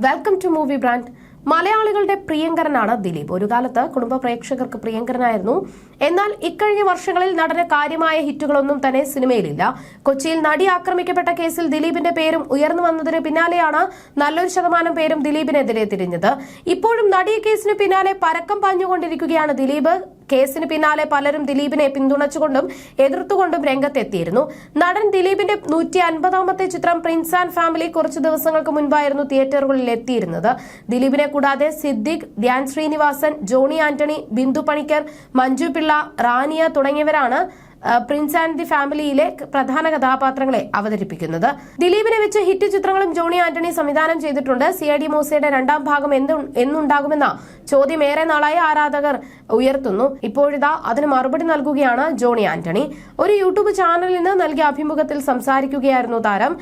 Welcome to movie brand. മലയാളികളുടെ പ്രിയങ്കരനാണ് ദിലീപ്. ഒരു കാലത്ത് കുടുംബ പ്രേക്ഷകർക്ക് പ്രിയങ്കരനായിരുന്നു. എന്നാൽ ഇക്കഴിഞ്ഞ വർഷങ്ങളിൽ നടന് കാര്യമായ ഹിറ്റുകളൊന്നും തന്നെ സിനിമയിലില്ല. കൊച്ചിയിൽ നടി ആക്രമിക്കപ്പെട്ട കേസിൽ ദിലീപിന്റെ പേരും ഉയർന്നു വന്നതിന് പിന്നാലെയാണ് നല്ലൊരു ശതമാനം പേരും ദിലീപിനെതിരെ തിരിഞ്ഞത്. ഇപ്പോഴും നടി കേസിന് പിന്നാലെ പരക്കം പാഞ്ഞുകൊണ്ടിരിക്കുകയാണ് ദിലീപ്. കേസിന് പിന്നാലെ പലരും ദിലീപിനെ പിന്തുണച്ചുകൊണ്ടും എതിർത്തുകൊണ്ടും രംഗത്തെത്തിയിരുന്നു. നടൻ ദിലീപിന്റെ 150ാമത്തെ ചിത്രം പ്രിൻസ് ആൻഡ് ഫാമിലി കുറച്ചു ദിവസങ്ങൾക്ക് മുൻപായിരുന്നു തിയേറ്ററുകളിൽ എത്തിയിരുന്നത്. ദിലീപിനെ കൂടാതെ സിദ്ദിഖ്, ധ്യാൻ ശ്രീനിവാസൻ, ജോണി ആന്റണി, ബിന്ദു പണിക്കർ, മഞ്ജു പിള്ള, റാനിയ തുടങ്ങിയവരാണ് പ്രിൻസ് ആൻഡ് ദി ഫാമിലിയിലെ പ്രധാന കഥാപാത്രങ്ങളെ അവതരിപ്പിക്കുന്നത്. ദിലീപിനെ വെച്ച് ഹിറ്റ് ചിത്രങ്ങളും ജോണി ആന്റണി സംവിധാനം ചെയ്തിട്ടുണ്ട്. CID മൂസയുടെ രണ്ടാം ഭാഗം എന്നുണ്ടാകുമെന്ന ചോദ്യം ഏറെ നാളായി ആരാധകർ ഉയർത്തുന്നു. ഇപ്പോഴിതാ അതിന് മറുപടി നൽകുകയാണ് ജോണി ആന്റണി. ഒരു യൂട്യൂബ് ചാനലിന് നൽകിയ അഭിമുഖത്തിൽ സംസാരിക്കുകയായിരുന്നു താരം.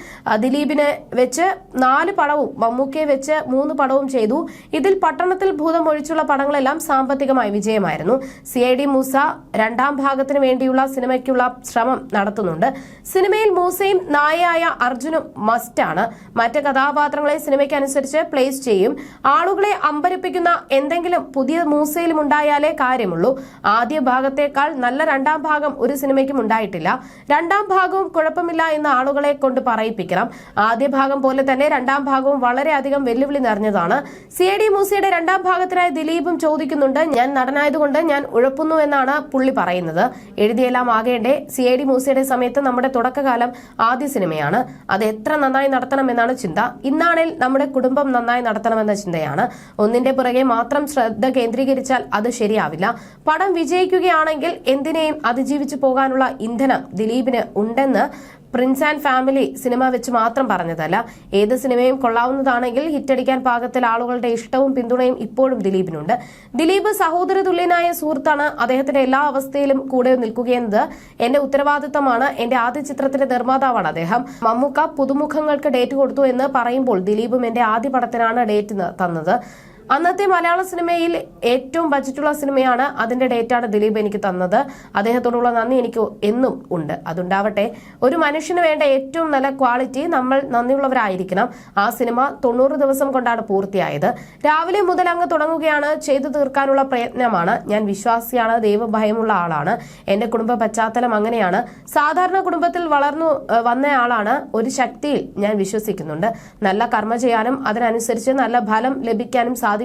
ദിലീപിനെ വെച്ച് 4 പടവും മമ്മൂക്കയെ വെച്ച് 3 പടവും ചെയ്തു. ഇതിൽ പട്ടണത്തിൽ ഭൂതം ഒഴിച്ചുള്ള പടങ്ങളെല്ലാം സാമ്പത്തികമായി വിജയമായിരുന്നു. CID മൂസ രണ്ടാം ഭാഗത്തിന് വേണ്ടിയുള്ള സിനിമയ്ക്കുള്ള ശ്രമം നടത്തുന്നുണ്ട്. സിനിമയിൽ മൂസയും നായയായ അർജുനും മസ്റ്റാണ്. മറ്റ് കഥാപാത്രങ്ങളെ സിനിമയ്ക്ക് അനുസരിച്ച് പ്ലേസ് ചെയ്യും. ആളുകളെ അമ്പരപ്പിക്കുന്ന എന്തെങ്കിലും പുതിയ മൂസയിലും ഉണ്ടായാലേ കാര്യമുള്ളൂ. ആദ്യ ഭാഗത്തേക്കാൾ നല്ല രണ്ടാം ഭാഗം ഒരു സിനിമയ്ക്കും ഉണ്ടായിട്ടില്ല. രണ്ടാം ഭാഗവും കുഴപ്പമില്ല എന്ന് ആളുകളെ കൊണ്ട് പറയിപ്പിക്കണം. ആദ്യ ഭാഗം പോലെ തന്നെ രണ്ടാം ഭാഗവും വളരെയധികം വെല്ലുവിളി നിറഞ്ഞതാണ്. CID മൂസയുടെ രണ്ടാം ഭാഗത്തിനായി ദിലീപും ചോദിക്കുന്നുണ്ട്. ഞാൻ നടനായതുകൊണ്ട് ഞാൻ ഉഴപ്പുന്നു എന്നാണ് പുള്ളി പറയുന്നത്. എഴുതിയെല്ലാം ആകേണ്ടേ CID മൂസയുടെ സമയത്ത് നമ്മുടെ തുടക്കകാലം ആദ്യ സിനിമയാണ്. അത് എത്ര നന്നായി നടത്തണമെന്നാണ് ചിന്ത. ഇന്നാണെങ്കിൽ നമ്മുടെ കുടുംബം നന്നായി നടത്തണമെന്ന ചിന്തയാണ്. ഒന്നിന്റെ പുറകെ മാത്രം ശ്രദ്ധ കേന്ദ്രീകരിച്ചാൽ അത് ശരിയാവില്ല. പടം വിജയിക്കുകയാണെങ്കിൽ എന്തിനേയും അതിജീവിച്ചു പോകാനുള്ള ഇന്ധനം ദിലീപിന് ഉണ്ടെന്ന് പ്രിൻസ് ആൻഡ് ഫാമിലി സിനിമ വെച്ച് മാത്രം പറഞ്ഞതല്ല. ഏത് സിനിമയും കൊള്ളാവുന്നതാണെങ്കിൽ ഹിറ്റടിക്കാൻ പാകത്തിൽ ആളുകളുടെ ഇഷ്ടവും പിന്തുണയും ഇപ്പോഴും ദിലീപിനുണ്ട്. ദിലീപ് സഹോദരതുല്യനായ സുഹൃത്താണ്. അദ്ദേഹത്തിന്റെ എല്ലാ അവസ്ഥയിലും കൂടെ നിൽക്കുകയെന്നത് എന്റെ ഉത്തരവാദിത്തമാണ്. എന്റെ ആദ്യ ചിത്രത്തിന്റെ നിർമ്മാതാവാണ് അദ്ദേഹം. മമ്മൂക്ക പുതുമുഖങ്ങൾക്ക് ഡേറ്റ് കൊടുത്തു എന്ന് പറയുമ്പോൾ ദിലീപും എന്റെ ആദ്യ പടത്തിനാണ് ഡേറ്റ് തന്നത്. അന്നത്തെ മലയാള സിനിമയിൽ ഏറ്റവും ബജറ്റുള്ള സിനിമയാണ്. അതിന്റെ ഡേറ്റാണ് ദിലീപ് എനിക്ക് തന്നത്. അദ്ദേഹത്തോടുള്ള നന്ദി എനിക്ക് എന്നും ഉണ്ട്. അതുണ്ടാവട്ടെ. ഒരു മനുഷ്യന് വേണ്ട ഏറ്റവും നല്ല ക്വാളിറ്റി നമ്മൾ നന്ദിയുള്ളവരായിരിക്കണം. ആ സിനിമ 90 ദിവസം കൊണ്ടാണ് പൂർത്തിയായത്. രാവിലെ മുതൽ അങ്ങ് തുടങ്ങുകയാണ്. ചെയ്തു തീർക്കാനുള്ള പ്രയത്നമാണ്. ഞാൻ വിശ്വാസിയാണ്. ദൈവഭയമുള്ള ആളാണ്. എന്റെ കുടുംബ പശ്ചാത്തലം അങ്ങനെയാണ്. സാധാരണ കുടുംബത്തിൽ വളർന്നു വന്നയാളാണ്. ഒരു ശക്തിയിൽ ഞാൻ വിശ്വസിക്കുന്നുണ്ട്. നല്ല കർമ്മ ചെയ്യാനും അതിനനുസരിച്ച് നല്ല ഫലം ലഭിക്കാനും സാധിക്കുന്നത്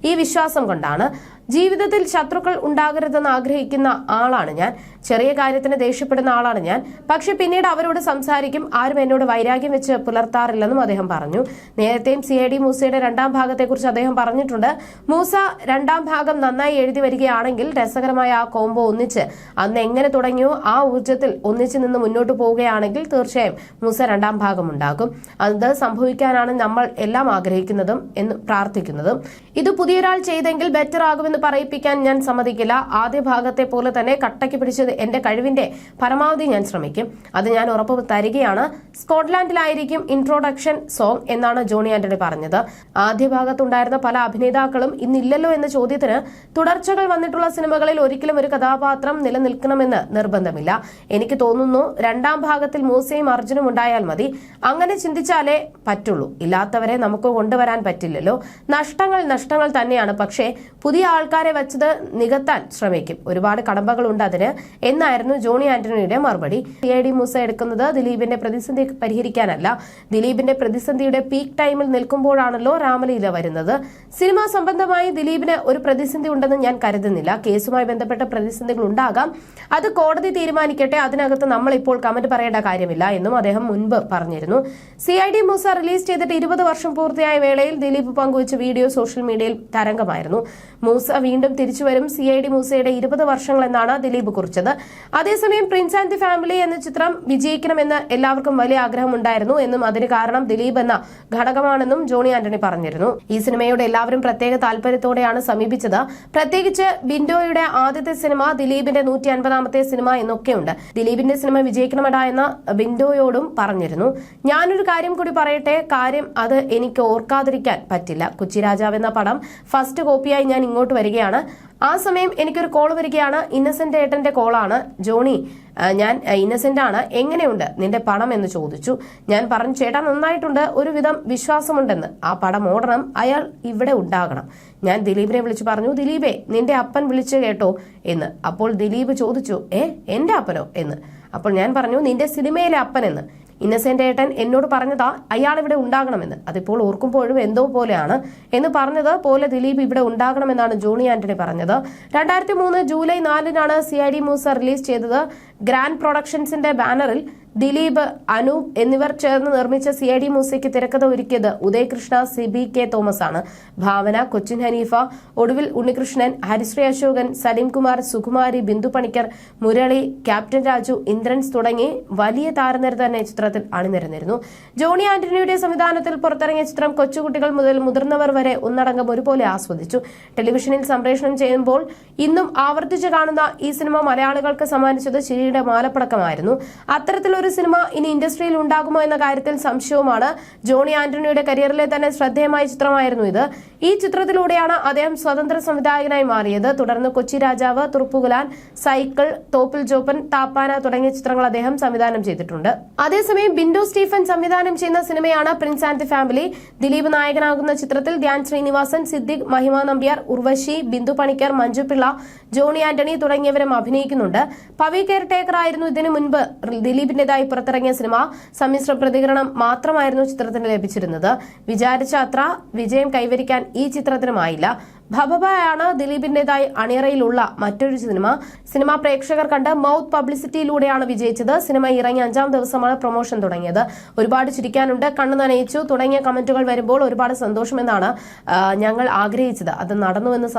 ഈ വിശ്വാസം കൊണ്ടാണ്. ജീവിതത്തിൽ ശത്രുക്കൾ ഉണ്ടാകരുതെന്ന് ആഗ്രഹിക്കുന്ന ആളാണ് ഞാൻ. ചെറിയ കാര്യത്തിന് ദേഷ്യപ്പെടുന്ന ആളാണ് ഞാൻ. പക്ഷെ പിന്നീട് അവരോട് സംസാരിക്കും. ആരും എന്നോട് വൈരാഗ്യം വെച്ച് പുലർത്താറില്ലെന്നും അദ്ദേഹം പറഞ്ഞു. നേരത്തെയും CID മൂസയുടെ രണ്ടാം ഭാഗത്തെക്കുറിച്ച് അദ്ദേഹം പറഞ്ഞിട്ടുണ്ട്. മൂസ രണ്ടാം ഭാഗം നന്നായി എഴുതി വരികയാണെങ്കിൽ രസകരമായ ആ കോംബോ ഒന്നിച്ച് അന്ന് എങ്ങനെ തുടങ്ങിയോ ആ ഊർജ്ജത്തിൽ ഒന്നിച്ച് നിന്ന് മുന്നോട്ട് പോവുകയാണെങ്കിൽ തീർച്ചയായും മൂസ രണ്ടാം ഭാഗം ഉണ്ടാകും. അത് സംഭവിക്കാനാണ് നമ്മൾ എല്ലാം ആഗ്രഹിക്കുന്നതും എന്ന് പ്രാർത്ഥിക്കുന്നതും. ഇത് പുതിയൊരാൾ ചെയ്തെങ്കിൽ ബെറ്റർ ആകുമെന്ന് പറയിപ്പിക്കാൻ ഞാൻ സമ്മതിക്കില്ല. ആദ്യ ഭാഗത്തെ പോലെ തന്നെ കട്ടയ്ക്ക് പിടിച്ചത് എന്റെ കഴിവിന്റെ പരമാവധി ഞാൻ ശ്രമിക്കും. അത് ഞാൻ ഉറപ്പ് തരികയാണ്. സ്കോട്ട്ലാൻഡിലായിരിക്കും ഇൻട്രോഡക്ഷൻ സോങ് എന്നാണ് ജോണി ആന്റണി പറഞ്ഞത്. ആദ്യ ഭാഗത്തുണ്ടായിരുന്ന പല അഭിനേതാക്കളും ഇന്നില്ലല്ലോ എന്ന ചോദ്യത്തിന് തുടർച്ചകൾ വന്നിട്ടുള്ള സിനിമകളിൽ ഒരിക്കലും ഒരു കഥാപാത്രം നിലനിൽക്കണമെന്ന് നിർബന്ധമില്ല. എനിക്ക് തോന്നുന്നു രണ്ടാം ഭാഗത്തിൽ മൂസയും അർജുനും ഉണ്ടായാൽ മതി. അങ്ങനെ ചിന്തിച്ചാലേ പറ്റുള്ളൂ. ഇല്ലാത്തവരെ നമുക്ക് കൊണ്ടുവരാൻ പറ്റില്ലല്ലോ. നഷ്ടങ്ങൾ തന്നെയാണ്. പക്ഷേ പുതിയ ആൾക്കാരെ വെച്ചത് നികത്താൻ ശ്രമിക്കും. ഒരുപാട് കടമ്പകളുണ്ട് അതിന് എന്നായിരുന്നു ജോണി ആന്റണിയുടെ മറുപടി. CID മൂസ എടുക്കുന്നത് ദിലീപിന്റെ പ്രതിസന്ധി പരിഹരിക്കാനല്ല. ദിലീപിന്റെ പ്രതിസന്ധിയുടെ പീക്ക് ടൈമിൽ നിൽക്കുമ്പോഴാണല്ലോ രാമലീല വരുന്നത്. സിനിമാ സംബന്ധമായി ദിലീപിന് ഒരു പ്രതിസന്ധി ഉണ്ടെന്ന് ഞാൻ കരുതുന്നില്ല. കേസുമായി ബന്ധപ്പെട്ട പ്രതിസന്ധികൾ ഉണ്ടാകാം. അത് കോടതി തീരുമാനിക്കട്ടെ. അതിനകത്ത് നമ്മൾ ഇപ്പോൾ കമന്റ് പറയേണ്ട കാര്യമില്ല എന്നും അദ്ദേഹം മുൻപ് പറഞ്ഞിരുന്നു. CID മൂസ റിലീസ് ചെയ്തിട്ട് 20 വർഷം പൂർത്തിയായ വേളയിൽ ദിലീപ് പങ്കുവച്ച വീഡിയോ സോഷ്യൽ മീഡിയയിൽ തരംഗമായിരുന്നു. മൂസ വീണ്ടും തിരിച്ചുവരും. CID മൂസയുടെ 20 വർഷങ്ങൾ എന്നാണ് ദിലീപ് കുറിച്ചത്. അതേസമയം പ്രിൻസ് ആൻഡ് ദി ഫാമിലി എന്ന ചിത്രം വിജയിക്കണമെന്ന് എല്ലാവർക്കും വലിയ ആഗ്രഹമുണ്ടായിരുന്നു എന്നും അതിന് കാരണം ദിലീപ് എന്ന ഘടകമാണെന്നും ജോണി ആന്റണി പറഞ്ഞിരുന്നു. ഈ സിനിമയോട് എല്ലാവരും പ്രത്യേക താല്പര്യത്തോടെയാണ് സമീപിച്ചത്. പ്രത്യേകിച്ച് ബിൻഡോയുടെ ആദ്യത്തെ സിനിമ, ദിലീപിന്റെ 150ാമത്തെ സിനിമ എന്നൊക്കെയുണ്ട്. ദിലീപിന്റെ സിനിമ വിജയിക്കണമെടാ എന്ന ബിൻഡോയോടും പറഞ്ഞിരുന്നു. ഞാനൊരു കാര്യം കൂടി പറയട്ടെ. കാര്യം അത് എനിക്ക് ഓർക്കാതിരിക്കാൻ പറ്റില്ല. കൊച്ചി രാജാവ് എന്ന പടം ഫസ്റ്റ് കോപ്പിയായി ഞാൻ ഇങ്ങോട്ട് വരികയാണ്. ആ സമയം എനിക്കൊരു കോൾ വരികയാണ്. ഇന്നസെന്റ് ഏട്ടന്റെ കോളാണ്. ജോണി, ഞാൻ ഇന്നസെന്റ് ആണ്, എങ്ങനെയുണ്ട് നിന്റെ പണം എന്ന് ചോദിച്ചു. ഞാൻ പറഞ്ഞു, ചേട്ടാ നന്നായിട്ടുണ്ട്, ഒരുവിധം വിശ്വാസമുണ്ടെന്ന്. ആ പടം ഓടണം, അയാൾ ഇവിടെ ഉണ്ടാകണം. ഞാൻ ദിലീപിനെ വിളിച്ചു പറഞ്ഞു, ദിലീപേ നിന്റെ അപ്പൻ വിളിച്ചു കേട്ടോ എന്ന്. അപ്പോൾ ദിലീപ് ചോദിച്ചു, എന്റെ അപ്പനോ എന്ന്. അപ്പോൾ ഞാൻ പറഞ്ഞു, നിന്റെ സിനിമയിലെ അപ്പൻ എന്ന്. ഇന്നസെന്റ് ഏട്ടൻ എന്നോട് പറഞ്ഞതാ അയാൾ ഇവിടെ ഉണ്ടാകണമെന്ന്. അതിപ്പോൾ ഓർക്കുമ്പോഴും എന്തോ പോലെയാണ് എന്ന് പറഞ്ഞത് പോലെ ദിലീപ് ഇവിടെ ഉണ്ടാകണമെന്നാണ് ജോണി ആന്റണി പറഞ്ഞത്. 2003 ജൂലൈ 4-നാണ് CID മൂസ റിലീസ് ചെയ്തത്. ഗ്രാൻഡ് പ്രൊഡക്ഷൻസിന്റെ ബാനറിൽ ദിലീപ്, അനൂപ് എന്നിവർ ചേർന്ന് നിർമ്മിച്ച CID മൂസയ്ക്ക് തിരക്കഥ ഒരുക്കിയത് ഉദയകൃഷ്ണ, CBK തോമസ് ആണ്. ഭാവന, കൊച്ചിൻ ഹനീഫ, ഒടുവിൽ ഉണ്ണികൃഷ്ണൻ, ഹരിശ്രീ അശോകൻ, സലീംകുമാർ, സുകുമാരി, ബിന്ദു പണിക്കർ, മുരളി, ക്യാപ്റ്റൻ രാജു, ഇന്ദ്രൻസ് തുടങ്ങി വലിയ താരനിര തന്നെ ചിത്രത്തിൽ അണിനിരന്നിരുന്നു. ജോണി ആന്റണിയുടെ സംവിധാനത്തിൽ പുറത്തിറങ്ങിയ ചിത്രം കൊച്ചുകുട്ടികൾ മുതൽ മുതിർന്നവർ വരെ ഒന്നടങ്കം ഒരുപോലെ ആസ്വദിച്ചു. ടെലിവിഷനിൽ സംപ്രേഷണം ചെയ്യുമ്പോൾ ഇന്നും ആവർത്തിച്ച് കാണുന്ന ഈ സിനിമ മലയാളികൾക്ക് സമ്മാനിച്ചത് ചിരിയുടെ മാലപ്പടക്കമായിരുന്നു. അത്തരത്തിലൊരു സിനിമ ഇനി ഇൻഡസ്ട്രിയിൽ ഉണ്ടാകുമോ എന്ന കാര്യത്തിൽ സംശയവുമാണ്. ജോണി ആന്റണിയുടെ കരിയറിലെ തന്നെ ശ്രദ്ധേയമായ ചിത്രമായിരുന്നു ഇത്. ഈ ചിത്രത്തിലൂടെയാണ് അദ്ദേഹം സ്വതന്ത്ര സംവിധായകനായി മാറിയത്. തുടർന്ന് കൊച്ചി രാജാവ്, തുറുപ്പുകുലാൻ, സൈക്കിൾ, തോപ്പിൽ ജോപ്പൻ, താപ്പാന തുടങ്ങിയ ചിത്രങ്ങൾ അദ്ദേഹം സംവിധാനം ചെയ്തിട്ടുണ്ട്. അതേസമയം ബിൻഡോ സ്റ്റീഫൻ സംവിധാനം ചെയ്യുന്ന സിനിമയാണ് prince and the family. Dileep നായകനാകുന്ന ചിത്രത്തിൽ ധ്യാൻ ശ്രീനിവാസൻ, സിദ്ദിഖ്, മഹിമ നമ്പ്യാർ, ഉർവശി, ബിന്ദു പണിക്കർ, മഞ്ജു പിള്ള, ജോണി ആന്റണി തുടങ്ങിയവരും അഭിനയിക്കുന്നുണ്ട്. പവി കെയർ ടേക്കർ ആയിരുന്നു ഇതിനു മുൻപ് ദിലീപിന്റേതായി പുറത്തിറങ്ങിയ സിനിമ. സമ്മിശ്ര പ്രതികരണം മാത്രമായിരുന്നു ചിത്രത്തിന് ലഭിച്ചിരുന്നത്. വിചാരിച്ച അത്ര വിജയം കൈവരിക്കാൻ ഈ ചിത്രത്തിനുമായില്ല. ഭബബയാണ് ദിലീപിന്റേതായി അണിയറയിലുള്ള മറ്റൊരു സിനിമ പ്രേക്ഷകർ കണ്ട് മൗത്ത് പബ്ലിസിറ്റിയിലൂടെയാണ് വിജയിച്ചത്. സിനിമ ഇറങ്ങി 5-ാം ദിവസമാണ് പ്രൊമോഷൻ തുടങ്ങിയത്. ഒരുപാട് ചിരിക്കാനുണ്ട്, കണ്ണു നനയിച്ചു തുടങ്ങിയ കമന്റുകൾ വരുമ്പോൾ ഒരുപാട് സന്തോഷമെന്നാണ് ഞങ്ങൾ ആഗ്രഹിച്ചത്. അത് നടന്നുവെന്ന്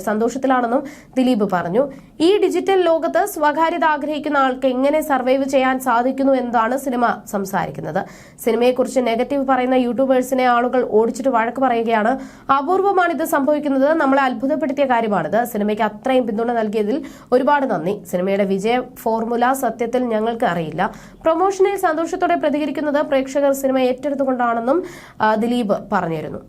സന്തോഷത്തിലാണെന്നും ദിലീപ് പറഞ്ഞു. ഈ ഡിജിറ്റൽ ലോകത്ത് സ്വകാര്യത ആഗ്രഹിക്കുന്ന ആൾക്ക് എങ്ങനെ സർവൈവ് ചെയ്യാൻ സാധിക്കുന്നു എന്നതാണ് സിനിമ സംസാരിക്കുന്നത്. സിനിമയെക്കുറിച്ച് നെഗറ്റീവ് പറയുന്ന യൂട്യൂബേഴ്സിനെ ആളുകൾ ഓടിച്ചിട്ട് വഴക്ക് പറയുകയാണ്. അപൂർവമാണിത് സംഭവിക്കുന്നത്. നമ്മളെ അത്ഭുതപ്പെടുത്തിയ കാര്യമാണിത്. സിനിമയ്ക്ക് അത്രയും പിന്തുണ നൽകിയതിൽ ഒരുപാട് നന്ദി. സിനിമയുടെ വിജയ ഫോർമുല സത്യത്തിൽ ഞങ്ങൾക്ക് അറിയില്ല. പ്രൊമോഷനിൽ സന്തോഷത്തോടെ പ്രതികരിക്കുന്നത് പ്രേക്ഷകർ സിനിമ ഏറ്റെടുത്തുകൊണ്ടാണെന്നും ദിലീപ് പറഞ്ഞിരുന്നു.